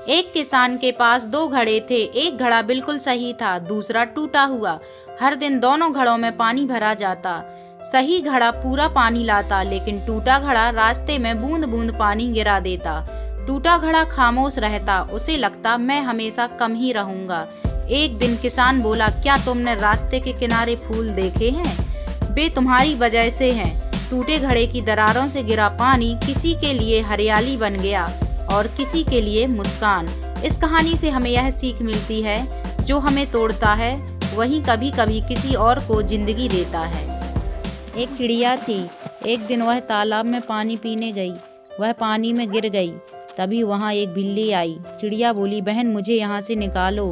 एक किसान के पास दो घड़े थे। एक घड़ा बिल्कुल सही था, दूसरा टूटा हुआ। हर दिन दोनों घड़ों में पानी भरा जाता। सही घड़ा पूरा पानी लाता, लेकिन टूटा घड़ा रास्ते में बूंद बूंद पानी गिरा देता। टूटा घड़ा खामोश रहता, उसे लगता मैं हमेशा कम ही रहूंगा। एक दिन किसान बोला, क्या तुमने रास्ते के किनारे फूल देखे हैं? वे तुम्हारी वजह से हैं। टूटे घड़े की दरारों से गिरा पानी किसी के लिए हरियाली बन गया और किसी के लिए मुस्कान। इस कहानी से हमें यह सीख मिलती है, जो हमें तोड़ता है वही कभी कभी किसी और को जिंदगी देता है। एक चिड़िया थी। एक दिन वह तालाब में पानी पीने गई। वह पानी में गिर गई। तभी वहाँ एक बिल्ली आई। चिड़िया बोली, बहन मुझे यहाँ से निकालो।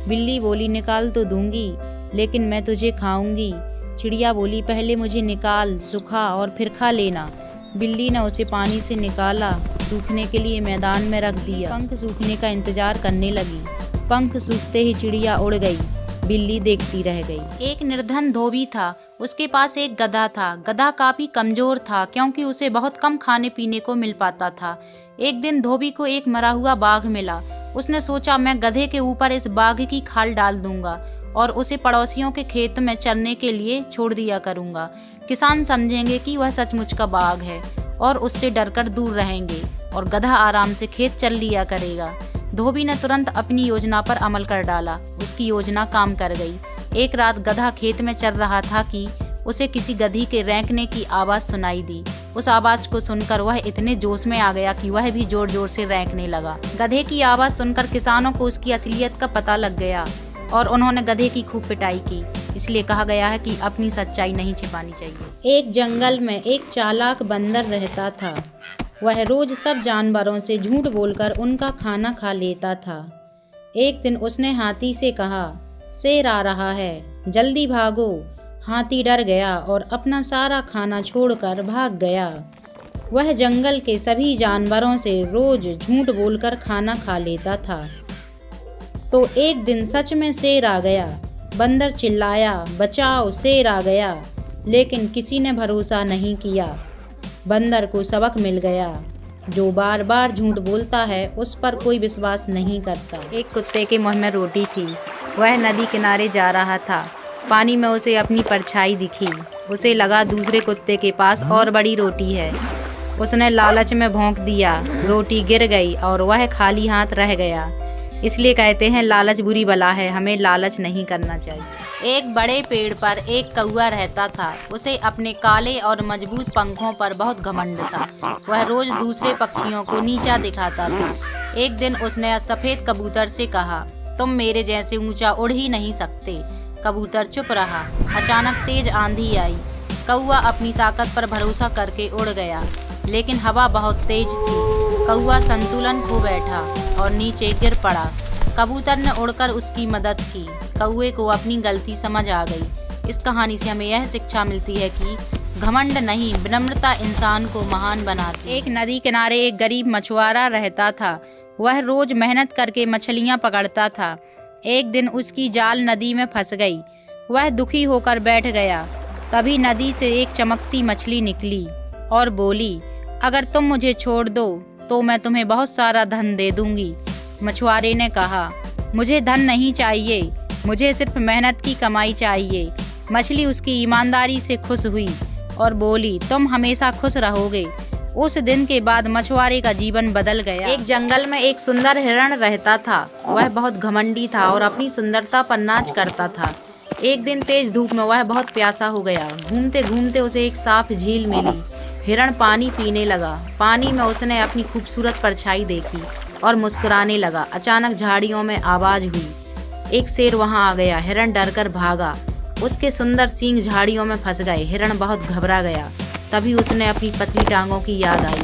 बिल्ली बोली, निकाल तो दूंगी, लेकिन मैं तुझे खाऊंगी। चिड़िया बोली, पहले मुझे निकाल, सुखा और फिर खा लेना। बिल्ली ने उसे पानी से निकाला, सूखने के लिए मैदान में रख दिया। पंख सूखने का इंतजार करने लगी। पंख सूखते ही चिड़िया उड़ गई। बिल्ली देखती रह गई। एक निर्धन धोबी था। उसके पास एक गधा था। गधा काफी कमजोर था, क्योंकि उसे बहुत कम खाने पीने को मिल पाता था। एक दिन धोबी को एक मरा हुआ बाघ मिला। उसने सोचा, मैं गधे के ऊपर इस बाघ की खाल डाल दूंगा और उसे पड़ोसियों के खेत में चरने के लिए छोड़ दिया करूंगा। किसान समझेंगे कि वह सचमुच का बाघ है और उससे डरकर दूर रहेंगे और गधा आराम से खेत चल लिया करेगा। धोबी ने तुरंत अपनी योजना पर अमल कर डाला। उसकी योजना काम कर गई। एक रात गधा खेत में चल रहा था कि उसे किसी गधी के रेंकने की आवाज सुनाई दी। उस आवाज को सुनकर वह इतने जोश में आ गया कि वह भी जोर जोर से रेंकने लगा। गधे की आवाज सुनकर किसानों को उसकी असलियत का पता लग गया और उन्होंने गधे की खूब पिटाई की। इसलिए कहा गया है कि अपनी सच्चाई नहीं छिपानी चाहिए। एक जंगल में एक चालाक बंदर रहता था। वह रोज सब जानवरों से झूठ बोलकर उनका खाना खा लेता था। एक दिन उसने हाथी से कहा, शेर आ रहा है, जल्दी भागो। हाथी डर गया और अपना सारा खाना छोड़कर भाग गया। वह जंगल के सभी जानवरों से रोज झूठ बोलकर खाना खा लेता था। तो एक दिन सच में शेर आ गया। बंदर चिल्लाया, बचाओ, शेर आ गया, लेकिन किसी ने भरोसा नहीं किया। बंदर को सबक मिल गया, जो बार बार झूठ बोलता है उस पर कोई विश्वास नहीं करता। एक कुत्ते के मुंह में रोटी थी। वह नदी किनारे जा रहा था। पानी में उसे अपनी परछाई दिखी। उसे लगा दूसरे कुत्ते के पास और बड़ी रोटी है। उसने लालच में भौंक दिया। रोटी गिर गई और वह खाली हाथ रह गया। इसलिए कहते हैं, लालच बुरी बला है, हमें लालच नहीं करना चाहिए। एक बड़े पेड़ पर एक कौवा रहता था। उसे अपने काले और मजबूत पंखों पर बहुत घमंड था। वह रोज दूसरे पक्षियों को नीचा दिखाता था। एक दिन उसने सफेद कबूतर से कहा, तुम मेरे जैसे ऊंचा उड़ ही नहीं सकते। कबूतर चुप रहा। अचानक तेज आंधी आई। कौवा अपनी ताकत पर भरोसा करके उड़ गया, लेकिन हवा बहुत तेज थी। कौवा संतुलन खो बैठा और नीचे गिर पड़ा। कबूतर ने उड़कर उसकी मदद की। कौवे को अपनी गलती समझ आ गई। इस कहानी से हमें यह शिक्षा मिलती है कि घमंड नहीं, विनम्रता इंसान को महान बनाती है। एक नदी किनारे एक गरीब मछुआरा रहता था। वह रोज मेहनत करके मछलियां पकड़ता था। एक दिन उसकी जाल नदी में फंस गई। वह दुखी होकर बैठ गया। तभी नदी से एक चमकती मछली निकली और बोली, अगर तुम मुझे छोड़ दो तो मैं तुम्हें बहुत सारा धन दे दूंगी। मछुआरे ने कहा, मुझे धन नहीं चाहिए, मुझे सिर्फ मेहनत की कमाई चाहिए। मछली उसकी ईमानदारी से खुश हुई और बोली, तुम हमेशा खुश रहोगे। उस दिन के बाद मछुआरे का जीवन बदल गया। एक जंगल में एक सुंदर हिरण रहता था। वह बहुत घमंडी था और अपनी सुंदरता पर नाच करता था। एक दिन तेज धूप में वह बहुत प्यासा हो गया। घूमते घूमते उसे एक साफ झील मिली। हिरण पानी पीने लगा। पानी में उसने अपनी खूबसूरत परछाई देखी और मुस्कुराने लगा। अचानक झाड़ियों में आवाज हुई। एक शेर वहां आ गया। हिरण डरकर भागा। उसके सुंदर सींग झाड़ियों में फंस गए। हिरण बहुत घबरा गया। तभी उसने अपनी पतली टांगों की याद आई।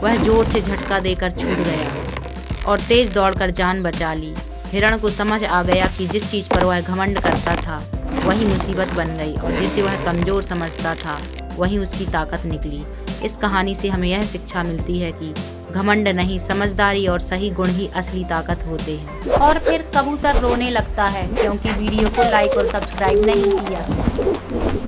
वह जोर से झटका देकर छूट गया और तेज दौड़कर जान बचा ली। हिरण को समझ आ गया कि जिस चीज पर वह घमंड करता था वही मुसीबत बन गई और जिसे वह कमजोर समझता था वही उसकी ताकत निकली। इस कहानी से हमें यह शिक्षा मिलती है कि घमंड नहीं, समझदारी और सही गुण ही असली ताकत होते हैं। और फिर कबूतर रोने लगता है क्योंकि वीडियो को लाइक और सब्सक्राइब नहीं किया।